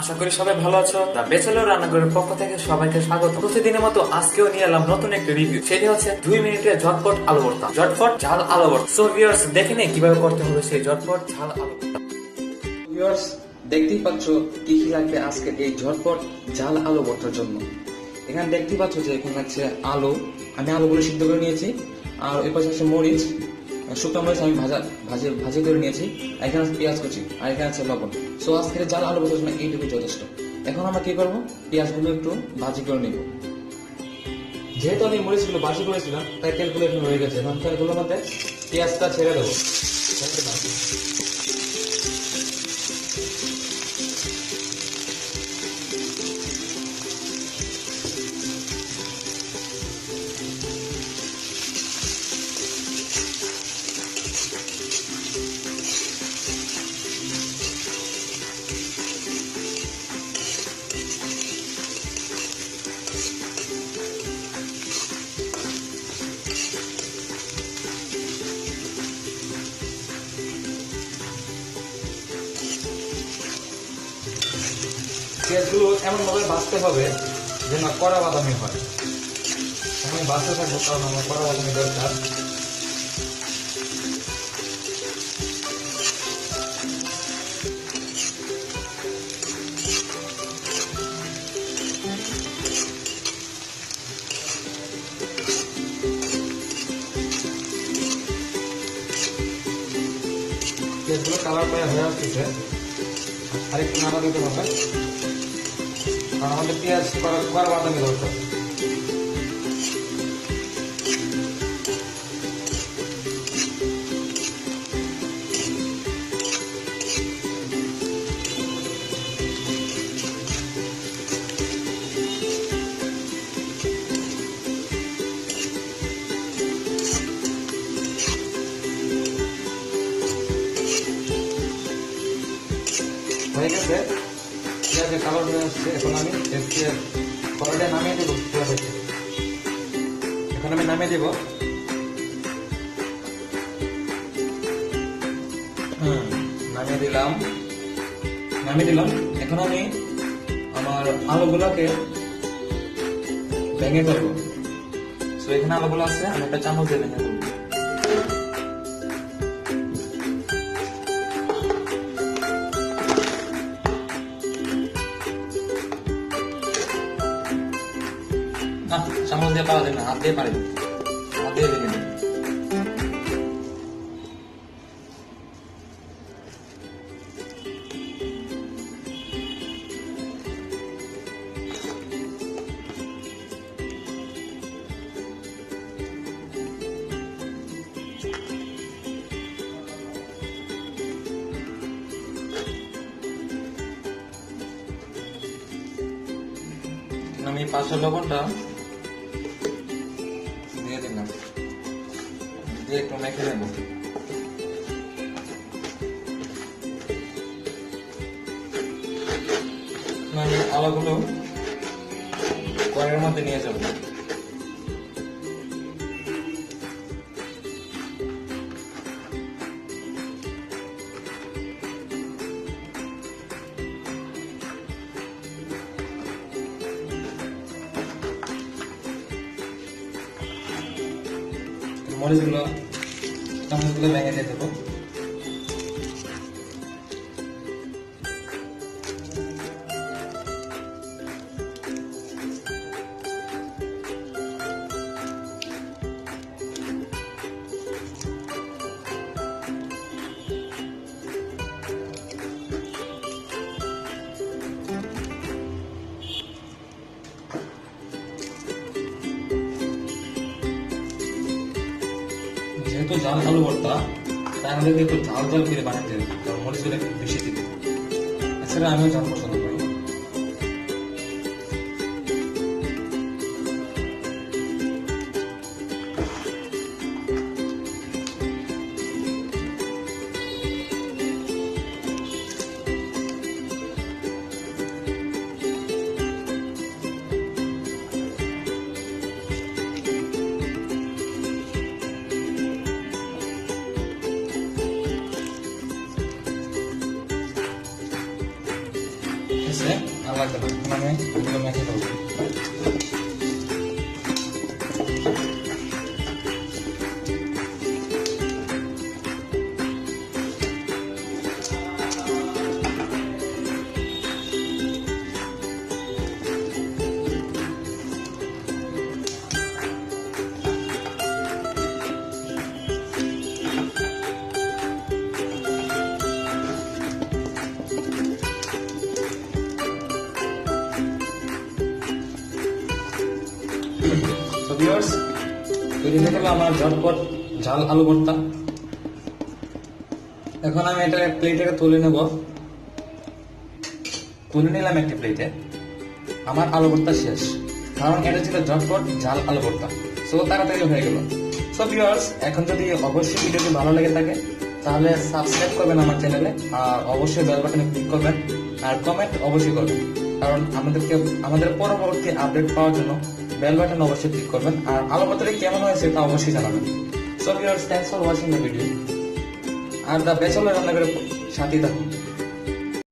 আশা করি সবাই ভালো আছো। দা ব্যাচেলর রান্নাঘরের পক্ষ থেকে সবাইকে স্বাগত। প্রতিদিনের মতো আজকেও নিয়ে এলাম নতুন একটি রিভিউ, সেটি হচ্ছে 2 মিনিটের ঝটপট আলু ভর্তা, ঝটপট ঝাল আলু ভর্তা। সো ভিউয়ার্স, দেখে নেই কিভাবে করতে হবে সেই ঝটপট ঝাল আলু ভর্তা। ভিউয়ার্স, দেখতেই পাচ্ছ কি কি লাগবে আজকের এই ঝটপট ঝাল আলু ভর্তার জন্য। এখানে দেখতেই পাচ্ছ যে এখানে আছে আলু, আমি আলুগুলো সিদ্ধ করে নিয়েছি। আর এর পাশে আছে মরিচ, শুকনো মরিচ আমি ভাজি করে নিয়েছি। আর এখানে আছে পেঁয়াজ কুচি, আর এখানে আছে লবণ। সো আজকের জাল আলু ভর্তার জন্য এইটুকু যথেষ্ট। এখন আমরা কি করবো, পেঁয়াজগুলো একটু ভাজি করে নিব। যেহেতু আমি মরিচগুলো ভাজি করেছিলাম তাই তেলগুলো একটু রয়ে গেছে। এখন তেলগুলোর মধ্যে পেঁয়াজটা ছেড়ে দেবো। পেঁয়াজগুলো এমন ভাবে ভাজতে হবে যেন কড়া বাদামি হয়। আমি ভাজতে থাকবো কারণ আমার কড়া বাদামি দরকার। পেঁয়াজগুলো কালার করে হয়ে আসতেছে, আরেকটু নাড়া দিতে হবে কারণ আমাদের পেঁয়াজ কড়া বাদামি দরকার। হয়ে গেছে, পেঁয়াজের কালার হয়ে আসছে। এখন আমি কড়াইটা নামিয়ে দেবো। এখন আমি নামিয়ে দেবো। নামিয়ে দিলাম। এখন আমি আমার আলুগুলোকে ভেঙে ফেলবো। তো এখানে আলুগুলো আছে, আমি একটা চামচ দিয়ে ভেঙে ফেলবো। না, চামচ দিয়ে পাওয়া যায় না, হাত দিয়ে পারি, হাত দিয়ে ভেঙে দিই। আমি পাঁচশো লবণটা দিয়ে দিলাম, দিয়ে একটু মেখে নেব। আমি আলুগুলো কড়াইয়ের মধ্যে নিয়ে যাবো। মরিচগুলো চামচগুলো ভেঙে দিয়ে দেবো। যেহেতু ঝাল আলু ভর্তা, তাই আমাদেরকে একটু ঝাল করে বানাতে হবে, কারণ মরিচগুলো একটু বেশি দিতে। এছাড়া আমিও ঝাল পছন্দ করি। এসে আর লাগবে না, এখন আমি এগুলো মেখে দেবো। তো ভিউয়ার্স, তৈরি হয়ে গেল আমার ঝটপট ঝাল আলু ভর্তা। এখন আমি এটা প্লেটে তুলে নেব। তুলে নিলাম একটি প্লেটে। আমার আলু ভর্তা শেষ, কারণ এটা ছিল ঝটপট ঝাল আলু ভর্তা। সো তাড়াতাড়ি হয়ে গেল। সো ভিউয়ার্স, এখন যদি অবশ্যই ভিডিওটি ভালো লেগে থাকে তাহলে সাবস্ক্রাইব করবেন আমার চ্যানেলে, আর অবশ্যই বেল বাটনে ক্লিক করবেন, আর কমেন্ট অবশ্যই করবেন, কারণ আমাদের পরবর্তী আপডেট পাওয়ার জন্য বেল বাটন অবশ্যই ক্লিক করবেন। আর আলু ভর্তাটি কেমন হয়েছে তা অবশ্যই জানাবেন। So viewers, thanks for watching the video. Are the bachelor রান্নাঘরের সাথেই থাকুন।